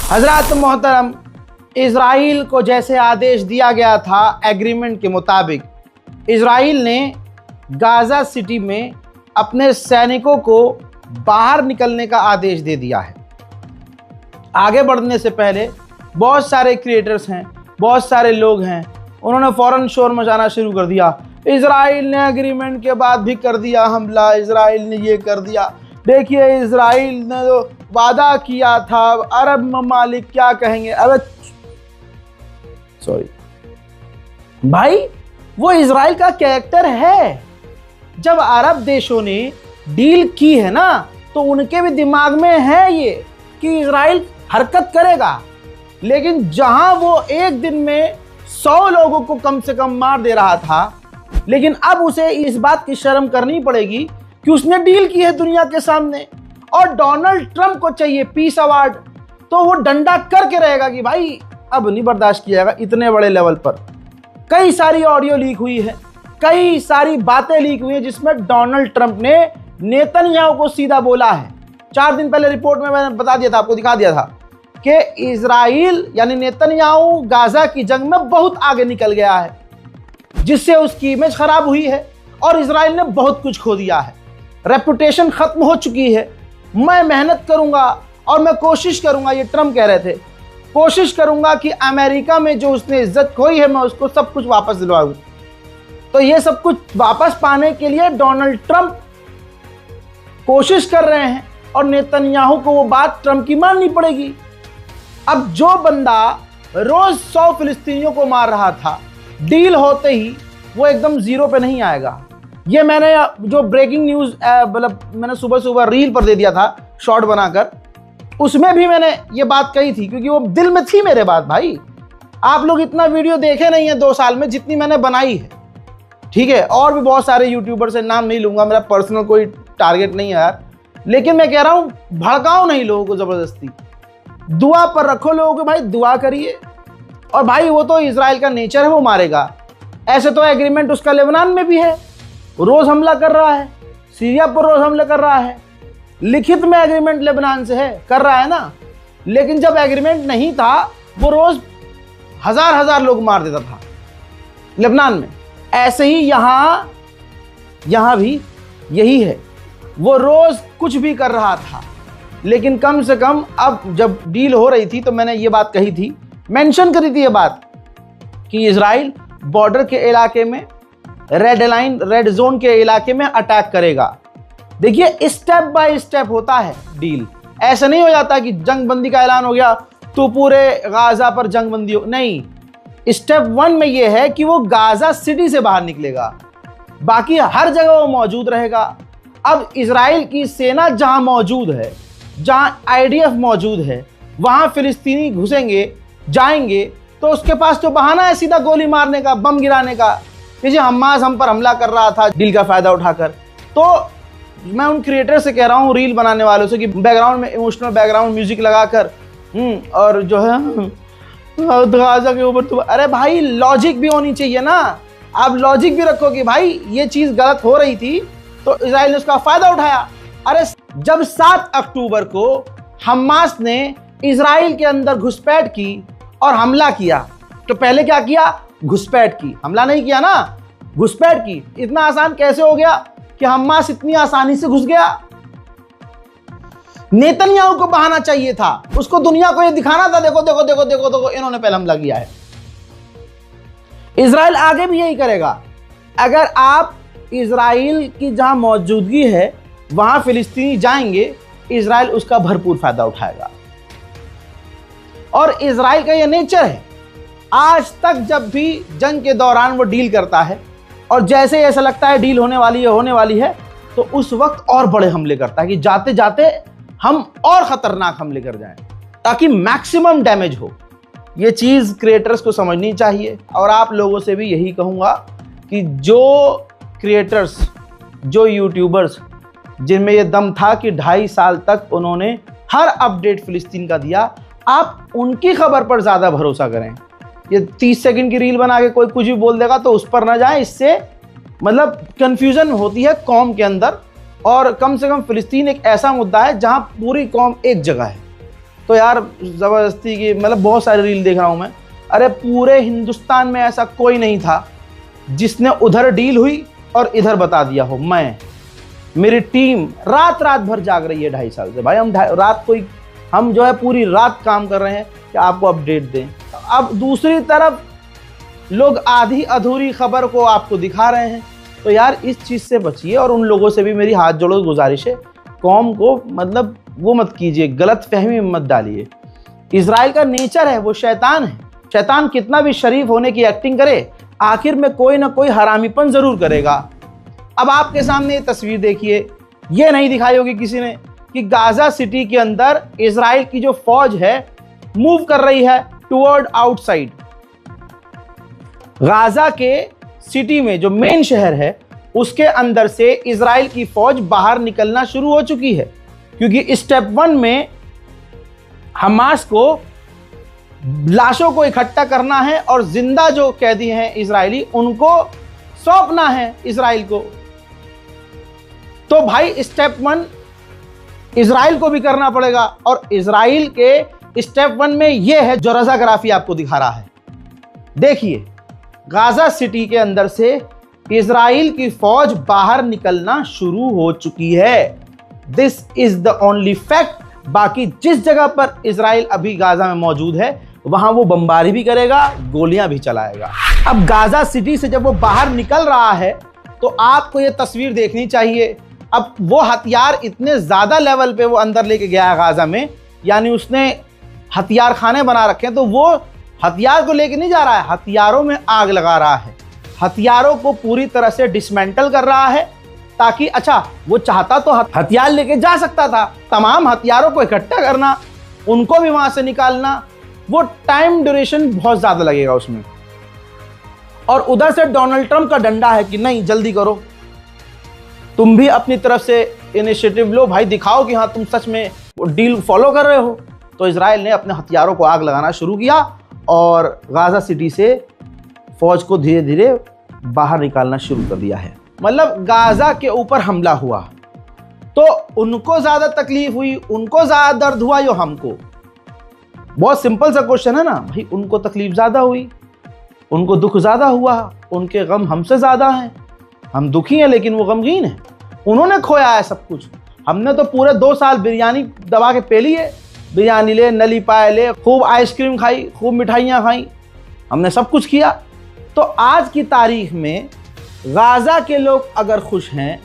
हजरत मोहतरम, इजराइल को जैसे आदेश दिया गया था एग्रीमेंट के मुताबिक, इजराइल ने गाज़ा सिटी में अपने सैनिकों को बाहर निकलने का आदेश दे दिया है। आगे बढ़ने से पहले बहुत सारे क्रिएटर्स हैं, बहुत सारे लोग हैं, उन्होंने फ़ौरन शोर मचाना शुरू कर दिया। इजराइल ने एग्रीमेंट के बाद भी कर दिया हमला, इजराइल ने ये कर दिया, देखिए इजराइल ने जो वादा किया था, अरब ममालिक क्या कहेंगे। अबे सॉरी भाई, वो इजराइल का कैरेक्टर है। जब अरब देशों ने डील की है ना, तो उनके भी दिमाग में है ये कि इजराइल हरकत करेगा। लेकिन जहां वो एक दिन में 100 लोगों को कम से कम मार दे रहा था, लेकिन अब उसे इस बात की शर्म करनी पड़ेगी कि उसने डील की है दुनिया के सामने, और डोनाल्ड ट्रंप को चाहिए पीस अवार्ड, तो वो डंडा करके रहेगा कि भाई अब नहीं बर्दाश्त किया जाएगा। इतने बड़े लेवल पर कई सारी ऑडियो लीक हुई है, कई सारी बातें लीक हुई हैं जिसमें डोनाल्ड ट्रंप ने नेतन्याहू को सीधा बोला है। 4 दिन पहले रिपोर्ट में मैंने बता दिया था, आपको दिखा दिया था कि इजराइल यानी नेतन्याहू गाजा की जंग में बहुत आगे निकल गया है, जिससे उसकी इमेज खराब हुई है और इजराइल ने बहुत कुछ खो दिया है, रेपुटेशन खत्म हो चुकी है। मैं मेहनत करूंगा और मैं कोशिश करूंगा, ये ट्रम्प कह रहे थे, कोशिश करूंगा कि अमेरिका में जो उसने इज्जत खोई है मैं उसको सब कुछ वापस दिलवाऊं। तो ये सब कुछ वापस पाने के लिए डोनाल्ड ट्रंप कोशिश कर रहे हैं और नेतन्याहू को वो बात ट्रंप की माननी पड़ेगी। अब जो बंदा रोज 100 फिलिस्तीनियों को मार रहा था, डील होते ही वो एकदम जीरो पे नहीं आएगा। ये मैंने जो ब्रेकिंग न्यूज़ मतलब मैंने सुबह सुबह रील पर दे दिया था शॉर्ट बनाकर, उसमें भी मैंने ये बात कही थी, क्योंकि वो दिल में थी मेरे बात। भाई आप लोग इतना वीडियो देखे नहीं है 2 साल में जितनी मैंने बनाई है, ठीक है। और भी बहुत सारे यूट्यूबर से नाम नहीं लूंगा, मेरा पर्सनल कोई टारगेट नहीं है यार, लेकिन मैं कह रहा हूँ भड़काओ नहीं लोगों को ज़बरदस्ती, दुआ पर रखो लोगों को, भाई दुआ करिए। और भाई वो तो इजराइल का नेचर है, वो मारेगा। ऐसे तो एग्रीमेंट उसका लेबनान में भी है, रोज हमला कर रहा है, सीरिया पर रोज हमला कर रहा है, लिखित में एग्रीमेंट लेबनान से है, कर रहा है ना। लेकिन जब एग्रीमेंट नहीं था वो रोज हजार लोग मार देता था लेबनान में। ऐसे ही यहां भी यही है, वो रोज कुछ भी कर रहा था। लेकिन कम से कम अब जब डील हो रही थी तो मैंने ये बात कही थी, मेंशन करी थी ये बात कि इजराइल बॉर्डर के इलाके में, रेड जोन के इलाके में अटैक करेगा। देखिए स्टेप बाय स्टेप होता है डील, ऐसा नहीं हो जाता कि जंग बंदी का ऐलान हो गया तो पूरे गाजा पर जंग बंदी हो, नहीं। स्टेप 1 में यह है कि वो गाजा सिटी से बाहर निकलेगा, बाकी हर जगह वो मौजूद रहेगा। अब इजराइल की सेना जहां मौजूद है, जहां आईडीएफ मौजूद है, वहां फिलिस्तीनी घुसेंगे जाएंगे, तो उसके पास तो बहाना है सीधा गोली मारने का, बम गिराने का, कि जी हमास हम पर हमला कर रहा था डील का फायदा उठाकर। तो मैं उन क्रिएटर से कह रहा हूँ, रील बनाने वालों से, कि बैकग्राउंड में इमोशनल बैकग्राउंड म्यूजिक लगाकर और जो है गाजा के ऊपर, तो अरे भाई लॉजिक भी होनी चाहिए ना। आप लॉजिक भी रखो कि भाई ये चीज गलत हो रही थी तो इजराइल ने उसका फायदा उठाया। अरे जब 7 अक्टूबर को हमास ने इजराइल के अंदर घुसपैठ की और हमला किया, तो पहले क्या किया? घुसपैठ की, हमला नहीं किया ना, घुसपैठ की। इतना आसान कैसे हो गया कि हमास इतनी आसानी से घुस गया? नेतन्याहू को बहाना चाहिए था, उसको दुनिया को ये दिखाना था, देखो देखो देखो देखो देखो इन्होंने पहले हमला किया है। इजराइल आगे भी यही करेगा। अगर आप इजराइल की जहां मौजूदगी है वहां फिलिस्तीनी जाएंगे, इजराइल उसका भरपूर फायदा उठाएगा। और इजराइल का यह नेचर है, आज तक जब भी जंग के दौरान वो डील करता है और जैसे ऐसा लगता है डील होने वाली है तो उस वक्त और बड़े हमले करता है कि जाते जाते हम और खतरनाक हमले कर जाएं ताकि मैक्सिमम डैमेज हो। ये चीज़ क्रिएटर्स को समझनी चाहिए। और आप लोगों से भी यही कहूँगा कि जो क्रिएटर्स, जो यूट्यूबर्स जिनमें ये दम था कि 2.5 साल तक उन्होंने हर अपडेट फिलिस्तीन का दिया, आप उनकी खबर पर ज़्यादा भरोसा करें। ये 30 सेकंड की रील बना के कोई कुछ भी बोल देगा तो उस पर ना जाए, इससे मतलब कन्फ्यूज़न होती है कौम के अंदर। और कम से कम फिलिस्तीन एक ऐसा मुद्दा है जहां पूरी कौम एक जगह है, तो यार ज़बरदस्ती की मतलब बहुत सारी रील देख रहा हूँ मैं। अरे पूरे हिंदुस्तान में ऐसा कोई नहीं था जिसने उधर डील हुई और इधर बता दिया हो। मैं, मेरी टीम रात रात भर जाग रही है 2.5 साल से भाई। हम जो है पूरी रात काम कर रहे हैं कि आपको अपडेट दें। अब दूसरी तरफ लोग आधी अधूरी खबर को आपको दिखा रहे हैं। तो यार इस चीज़ से बचिए, और उन लोगों से भी मेरी हाथ जोड़ो गुजारिश है, कौम को मतलब वो मत कीजिए, गलत फहमी में मत डालिए। इजराइल का नेचर है, वो शैतान है। शैतान कितना भी शरीफ होने की एक्टिंग करे, आखिर में कोई ना कोई हरामीपन जरूर करेगा। अब आपके सामने ये तस्वीर देखिए, ये नहीं दिखाई होगी किसी ने कि गाजा सिटी के अंदर इजराइल की जो फौज है मूव कर रही है टुवर्ड आउटसाइड। गाजा के सिटी में जो मेन शहर है उसके अंदर से इजराइल की फौज बाहर निकलना शुरू हो चुकी है, क्योंकि स्टेप 1 में हमास को लाशों को इकट्ठा करना है और जिंदा जो कैदी हैं इजरायली उनको सौंपना है इजराइल को। तो भाई स्टेप 1 इजराइल को भी करना पड़ेगा, और इजराइल के स्टेप 1 में यह है जो रज़ाग्राफी आपको दिखा रहा है। देखिए, गाजा सिटी के अंदर से इजराइल की फौज बाहर निकलना शुरू हो चुकी है। This is the only fact. बाकी जिस जगह पर इजराइल अभी गाजा में मौजूद है वहां वो बमबारी भी करेगा, गोलियां भी चलाएगा। अब गाजा सिटी से जब वो बाहर निकल रहा है तो आपको ये तस्वीर देखनी चाहिए। अब वो हथियार इतने ज्यादा लेवल पे वो अंदर लेके गया है गाजा में, यानी उसने हथियार खाने बना रखे हैं। तो वो हथियार को लेके नहीं जा रहा है, हथियारों में आग लगा रहा है, हथियारों को पूरी तरह से डिसमेंटल कर रहा है, ताकि अच्छा वो चाहता तो हथियार लेके जा सकता था, तमाम हथियारों को इकट्ठा करना, उनको भी वहां से निकालना, वो टाइम ड्यूरेशन बहुत ज्यादा लगेगा उसमें। और उधर से डोनाल्ड ट्रंप का डंडा है कि नहीं जल्दी करो, तुम भी अपनी तरफ से इनिशिएटिव लो भाई, दिखाओ कि हाँ तुम सच में डील फॉलो कर रहे हो। तो इजराइल ने अपने हथियारों को आग लगाना शुरू किया और गाजा सिटी से फौज को धीरे धीरे बाहर निकालना शुरू कर दिया है। मतलब गाजा के ऊपर हमला हुआ तो उनको ज्यादा तकलीफ हुई, उनको ज्यादा दर्द हुआ या हमको? बहुत सिंपल सा क्वेश्चन है ना भाई। उनको तकलीफ ज्यादा हुई, उनको दुख ज्यादा हुआ, उनके गम हमसे ज्यादा हैं। हम दुखी हैं लेकिन वो गमगीन हैं। उन्होंने खोया है सब कुछ, हमने तो पूरे 2 साल बिरयानी दबा के पी ली है। बिरयानी ले, नली पाए ले, खूब आइसक्रीम खाई, खूब मिठाइयाँ खाई, हमने सब कुछ किया। तो आज की तारीख में गाजा के लोग अगर खुश हैं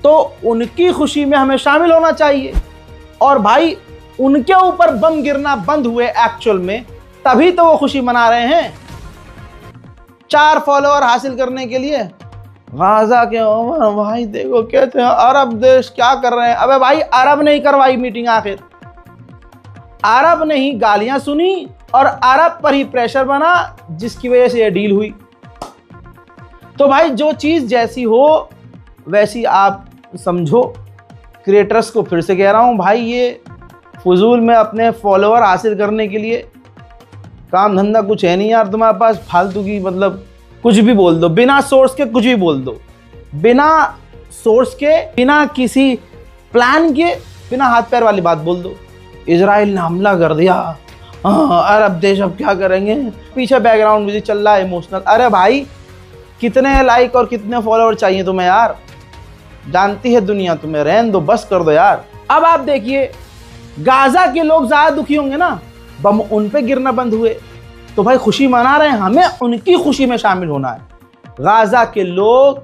तो उनकी खुशी में हमें शामिल होना चाहिए। और भाई उनके ऊपर बम गिरना बंद हुए एक्चुअल में, तभी तो वो खुशी मना रहे हैं। 4 फॉलोअर हासिल करने के लिए गाजा के भाई देखो कहते हैं अरब देश क्या कर रहे हैं। अबे भाई अरब ने ही करवाई मीटिंग, आखिर अरब ने ही गालियां सुनी और अरब पर ही प्रेशर बना जिसकी वजह से ये डील हुई। तो भाई जो चीज जैसी हो वैसी आप समझो। क्रिएटर्स को फिर से कह रहा हूं भाई, ये फजूल में अपने फॉलोअर हासिल करने के लिए काम धंधा कुछ है नहीं यार तुम्हारे पास, फालतू की मतलब कुछ भी बोल दो, बिना सोर्स के कुछ भी बोल दो, बिना सोर्स के, बिना किसी प्लान के, बिना हाथ पैर वाली बात बोल दो। इजराइल ने हमला कर दिया, अरब देश अब क्या करेंगे, पीछे बैकग्राउंड म्यूजिक चल रहा है इमोशनल। अरे भाई कितने लाइक और कितने फॉलोअर चाहिए तुम्हें यार, जानती है दुनिया तुम्हें, रहन दो, बस कर दो यार। अब आप देखिए गाजा के लोग ज्यादा दुखी होंगे ना, बम उन पे गिरना बंद हुए तो भाई खुशी मना रहे हैं, हमें उनकी खुशी में शामिल होना है। गाजा के लोग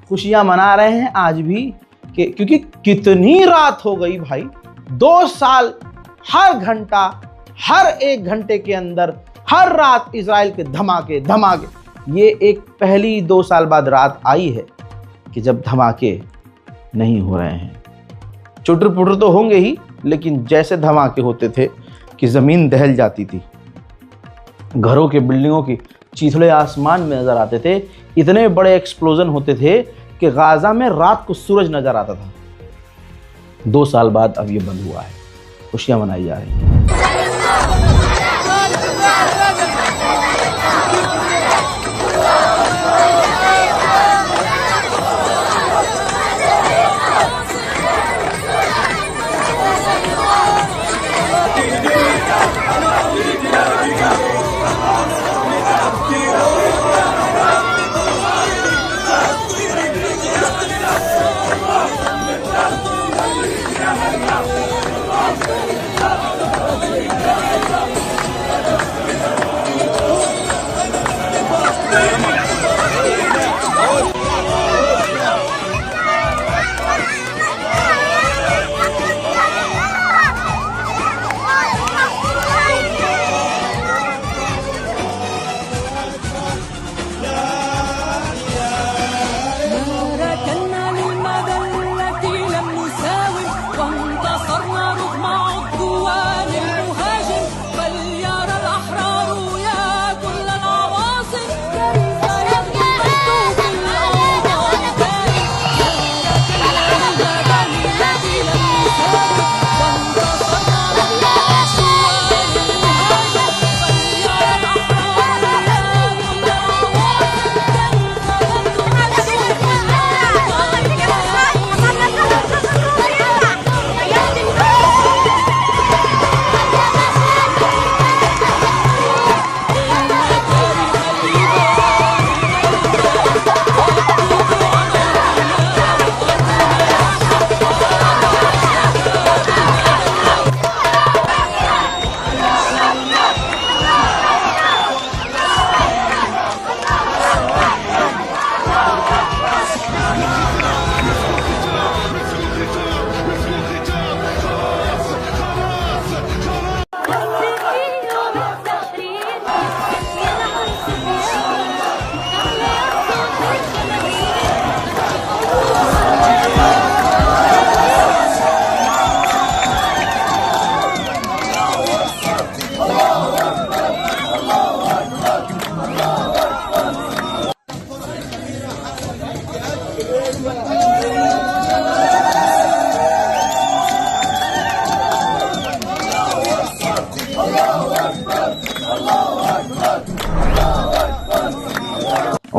खुशियां मना रहे हैं आज भी क्योंकि कितनी रात हो गई भाई, 2 साल हर घंटा, हर 1 घंटे के अंदर हर रात इजराइल के धमाके धमाके। ये एक पहली 2 साल बाद रात आई है कि जब धमाके नहीं हो रहे हैं। चुटर पुटर तो होंगे ही, लेकिन जैसे धमाके होते थे कि जमीन दहल जाती थी, घरों के बिल्डिंगों की चीथड़े आसमान में नजर आते थे, इतने बड़े एक्सप्लोजन होते थे कि गाजा में रात को सूरज नजर आता था। 2 साल बाद अब ये बंद हुआ है, खुशियां मनाई जा रही हैं।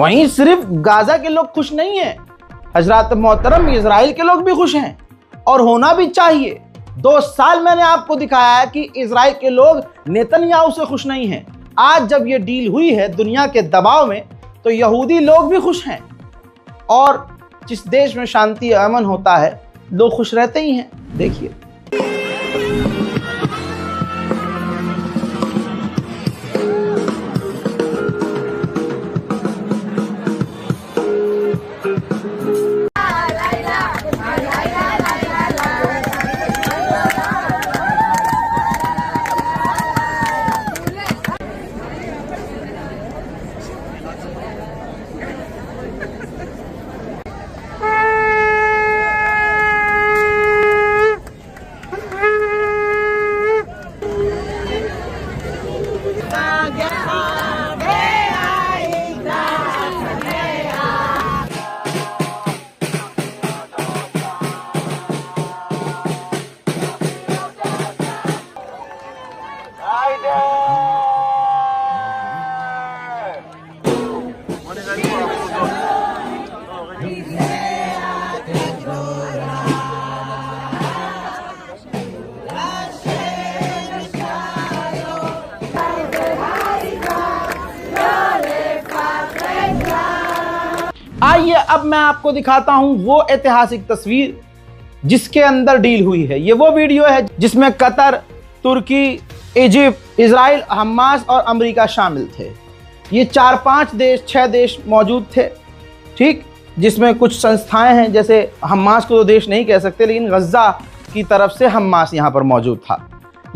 वहीं सिर्फ गाजा के लोग खुश नहीं हैं, हजरत मोहतरम इजराइल के लोग भी खुश हैं, और होना भी चाहिए। 2 साल मैंने आपको दिखाया है कि इजराइल के लोग नेतन्याहू से खुश नहीं हैं। आज जब ये डील हुई है दुनिया के दबाव में, तो यहूदी लोग भी खुश हैं, और जिस देश में शांति अमन होता है लोग खुश रहते ही हैं। देखिए, आइए अब मैं आपको दिखाता हूं वो ऐतिहासिक तस्वीर जिसके अंदर डील हुई है। ये वो वीडियो है जिसमें कतर, तुर्की, इजिप्ट, इजराइल, हमास और अमेरिका शामिल थे। ये 4-5 देश 6 देश मौजूद थे, ठीक, जिसमें कुछ संस्थाएं हैं, जैसे हमास को तो देश नहीं कह सकते, लेकिन गज्जा की तरफ से हमास यहाँ पर मौजूद था।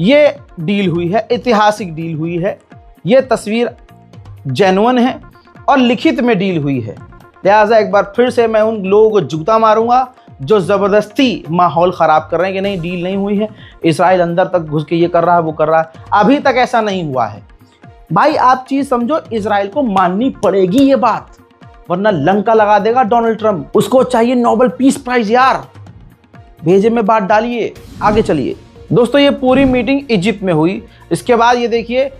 ये डील हुई है, ऐतिहासिक डील हुई है। ये तस्वीर जेन्युइन है और लिखित में डील हुई है। लिहाजा एक बार फिर से मैं उन लोगों को जूता मारूंगा जो ज़बरदस्ती माहौल ख़राब कर रहे हैं कि नहीं डील नहीं हुई है, इसराइल अंदर तक घुस के ये कर रहा है वो कर रहा है। अभी तक ऐसा नहीं हुआ है भाई। आप चीज़ समझो, इसराइल को माननी पड़ेगी ये बात, वरना लंका लगा देगा डोनाल्ड ट्रंप। उसको चाहिए नोबेल पीस प्राइज यार। भेजे में बात डालिए, आगे चलिए। दोस्तों, ये पूरी मीटिंग इजिप्ट में हुई। इसके बाद ये देखिए,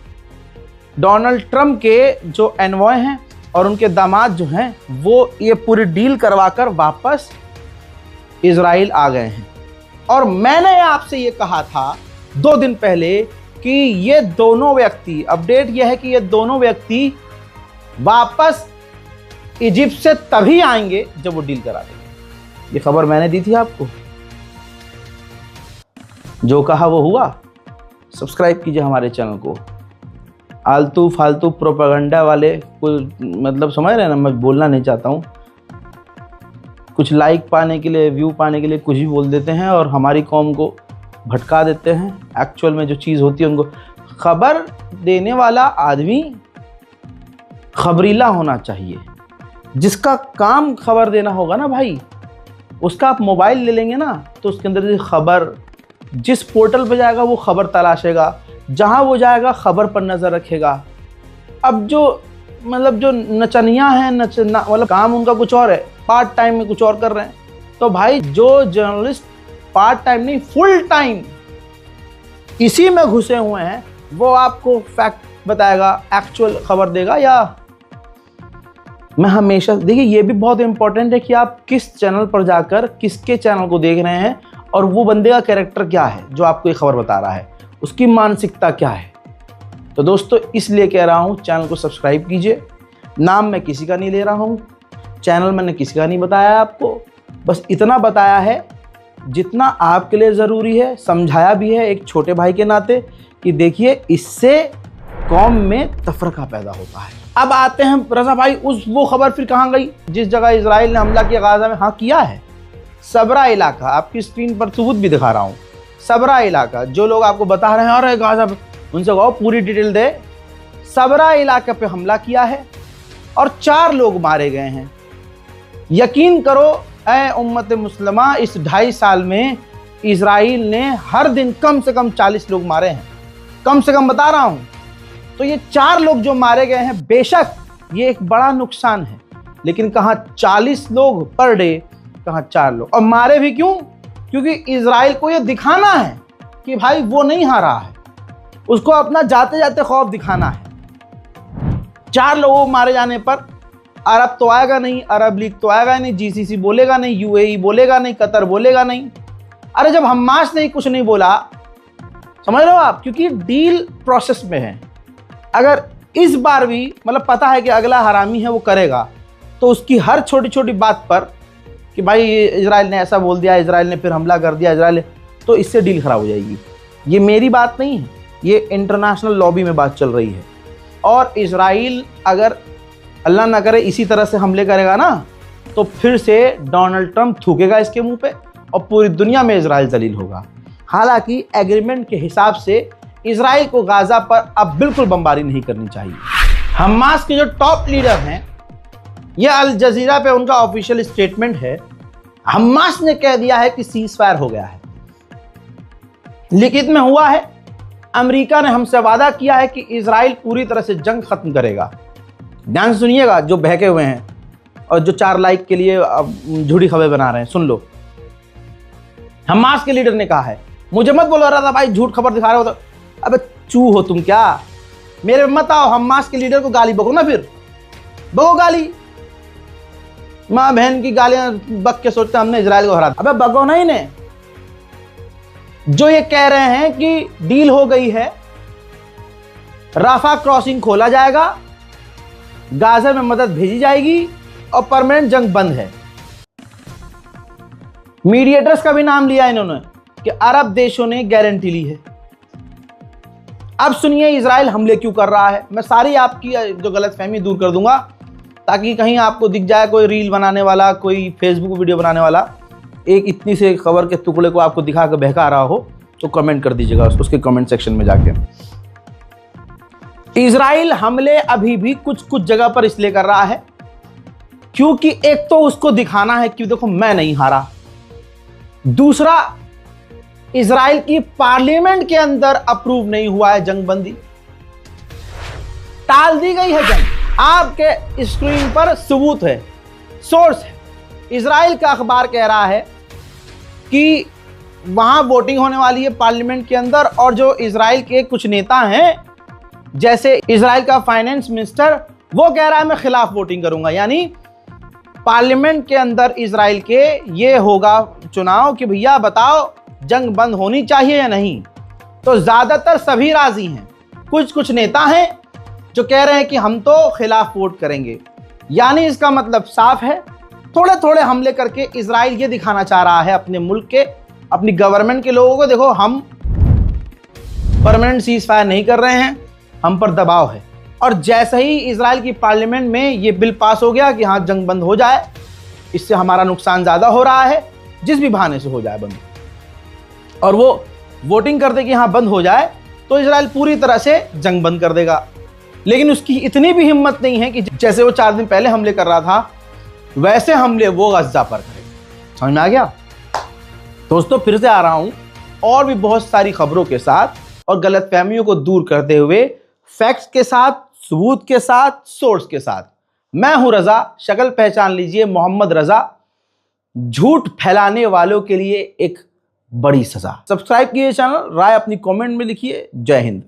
डोनाल्ड ट्रंप के जो एनवॉय हैं और उनके दामाद जो हैं वो ये पूरी डील करवाकर वापस इजराइल आ गए हैं। और मैंने आपसे ये कहा था 2 दिन पहले कि ये दोनों व्यक्ति, अपडेट यह है कि ये दोनों व्यक्ति वापस इजिप्ट से तभी आएंगे जब वो डील करा देंगे। ये खबर मैंने दी थी आपको। जो कहा वो हुआ। सब्सक्राइब कीजिए हमारे चैनल को। आलतू फालतू प्रोपेगेंडा वाले कुछ, मतलब समझ रहे हैं ना, मैं बोलना नहीं चाहता हूँ। कुछ लाइक पाने के लिए, व्यू पाने के लिए कुछ भी बोल देते हैं और हमारी कौम को भटका देते हैं। एक्चुअल में जो चीज़ होती है, उनको खबर देने वाला आदमी खबरीला होना चाहिए। जिसका काम खबर देना होगा ना भाई, उसका आप मोबाइल ले लेंगे ना, तो उसके अंदर खबर, जिस पोर्टल पर जाएगा वो खबर तलाशेगा, जहाँ वो जाएगा खबर पर नज़र रखेगा। अब जो मतलब जो नचनिया है, मतलब काम उनका कुछ और है, पार्ट टाइम में कुछ और कर रहे हैं। तो भाई जो जर्नलिस्ट पार्ट टाइम नहीं फुल टाइम इसी में घुसे हुए हैं, वो आपको फैक्ट बताएगा, एक्चुअल खबर देगा। या मैं हमेशा, देखिए ये भी बहुत इंपॉर्टेंट है कि आप किस चैनल पर जाकर किसके चैनल को देख रहे हैं और वो बंदे का कैरेक्टर क्या है जो आपको ये खबर बता रहा है, उसकी मानसिकता क्या है। तो दोस्तों, इसलिए कह रहा हूँ चैनल को सब्सक्राइब कीजिए। नाम मैं किसी का नहीं ले रहा हूँ, चैनल मैंने किसी का नहीं बताया आपको, बस इतना बताया है जितना आपके लिए ज़रूरी है। समझाया भी है एक छोटे भाई के नाते कि देखिए इससे कौम में तफरका पैदा होता है। अब आते हैं रज़ा भाई, वो खबर फिर कहाँ गई जिस जगह इजराइल ने हमला किया गाजा में? हाँ किया है, सबरा इलाका। आपकी स्क्रीन पर सबूत भी दिखा रहा हूँ। सबरा इलाका, जो लोग आपको बता रहे हैं अरे गाजा, उनसे कहो पूरी डिटेल दे। सबरा इलाके पे हमला किया है और 4 लोग मारे गए हैं। यकीन करो ऐ उम्मत मुस्लिमा, इस 2.5 साल में इजराइल ने हर दिन कम से कम 40 लोग मारे हैं, कम से कम बता रहा हूं। तो ये 4 लोग जो मारे गए हैं, बेशक ये एक बड़ा नुकसान है, लेकिन कहाँ 40 लोग पर डे, कहाँ 4 लोग। और मारे भी क्यों? क्योंकि इजराइल को ये दिखाना है कि भाई वो नहीं हारा है, उसको अपना जाते जाते खौफ दिखाना है। 4 लोगों मारे जाने पर अरब तो आएगा नहीं, अरब लीग तो आएगा नहीं, जीसीसी बोलेगा नहीं, यूएई बोलेगा नहीं, कतर बोलेगा नहीं। अरे जब हमास ने कुछ नहीं बोला, समझ रहे हो आप, क्योंकि डील प्रोसेस में है। अगर इस बार भी मतलब पता है कि अगला हरामी है वो करेगा, तो उसकी हर छोटी छोटी बात पर कि भाई इजराइल ने ऐसा बोल दिया, इजराइल ने फिर हमला कर दिया, इजराइल, तो इससे डील खराब हो जाएगी। ये मेरी बात नहीं है, ये इंटरनेशनल लॉबी में बात चल रही है। और इजराइल अगर अल्लाह ना करे इसी तरह से हमले करेगा ना, तो फिर से डोनाल्ड ट्रंप थूकेगा इसके मुंह पे और पूरी दुनिया में इजराइल जलील होगा। हालांकि एग्रीमेंट के हिसाब से इजराइल को गाजा पर अब बिल्कुल बमबारी नहीं करनी चाहिए। हमास के जो टॉप लीडर हैं, यह अल जजीरा पे उनका ऑफिशियल स्टेटमेंट है, हमास ने कह दिया है कि सीज फायर हो गया है, लिखित में हुआ है। अमेरिका ने हमसे वादा किया है कि इजराइल पूरी तरह से जंग खत्म करेगा। ध्यान से सुनिएगा जो बहके हुए हैं और जो 4 लाइक के लिए झूठी खबर बना रहे हैं, सुन लो। हमास के लीडर ने कहा है, मुझे मत बोलो रहा था भाई झूठ खबर दिखा रहे हो, तो अबे चू हो तुम क्या, मेरे मत आओ, हमास के लीडर को गाली बको ना, फिर बको गाली, माँ बहन की गालियां बक के सोचते हमने इजराइल को हरा दिया। अबे बको नहीं ने। जो ये कह रहे हैं कि डील हो गई है, राफा क्रॉसिंग खोला जाएगा, गाजा में मदद भेजी जाएगी और परमानेंट जंग बंद है। मीडिएटर्स का भी नाम लिया इन्होंने कि अरब देशों ने गारंटी ली है। अब सुनिए इजराइल हमले क्यों कर रहा है। मैं सारी आपकी जो गलतफहमी दूर कर दूंगा, ताकि कहीं आपको दिख जाए कोई रील बनाने वाला, कोई फेसबुक वीडियो बनाने वाला एक इतनी से खबर के टुकड़े को आपको दिखा कर बहका रहा हो, तो कमेंट कर दीजिएगा उसके कमेंट सेक्शन में जाके। इजराइल हमले अभी भी कुछ कुछ जगह पर इसलिए कर रहा है क्योंकि एक तो उसको दिखाना है कि देखो मैं नहीं हारा, दूसरा इजराइल की पार्लियामेंट के अंदर अप्रूव नहीं हुआ है जंगबंदी, टाल दी गई है जंग। आपके स्क्रीन पर सबूत है, सोर्स है। इजराइल का अखबार कह रहा है कि वहां वोटिंग होने वाली है पार्लियामेंट के अंदर, और जो इजराइल के कुछ नेता हैं, जैसे इजराइल का फाइनेंस मिनिस्टर, वो कह रहा है मैं खिलाफ वोटिंग करूंगा। यानी पार्लियामेंट के अंदर इजराइल के ये होगा चुनाव कि भैया बताओ जंग बंद होनी चाहिए या नहीं। तो ज्यादातर सभी राजी हैं, कुछ कुछ नेता हैं जो कह रहे हैं कि हम तो खिलाफ वोट करेंगे। यानी इसका मतलब साफ है, थोड़े थोड़े हमले करके इजराइल ये दिखाना चाह रहा है अपने मुल्क के, अपनी गवर्नमेंट के लोगों को, देखो हम परमानेंट सीज फायर नहीं कर रहे हैं, हम पर दबाव है। और जैसे ही इजराइल की पार्लियामेंट में ये बिल पास हो गया कि हाँ जंग बंद हो जाए, इससे हमारा नुकसान ज्यादा हो रहा है, जिस भी बहाने से हो जाए बंद, और वो वोटिंग कर दे कि हाँ बंद हो जाए, तो इजराइल पूरी तरह से जंग बंद कर देगा। लेकिन उसकी इतनी भी हिम्मत नहीं है कि जैसे वो 4 दिन पहले हमले कर रहा था, वैसे हमले वो गज़ा पर करेगा। समझ में आ गया दोस्तों? फिर से आ रहा हूं और भी बहुत सारी खबरों के साथ और गलतफहमियों को दूर करते हुए, फैक्ट्स के साथ, सबूत के साथ, सोर्स के साथ। मैं हूं रजा, शक्ल पहचान लीजिए, मोहम्मद रजा। झूठ फैलाने वालों के लिए एक बड़ी सजा। सब्सक्राइब कीजिए चैनल, राय अपनी कमेंट में लिखिए। जय हिंद।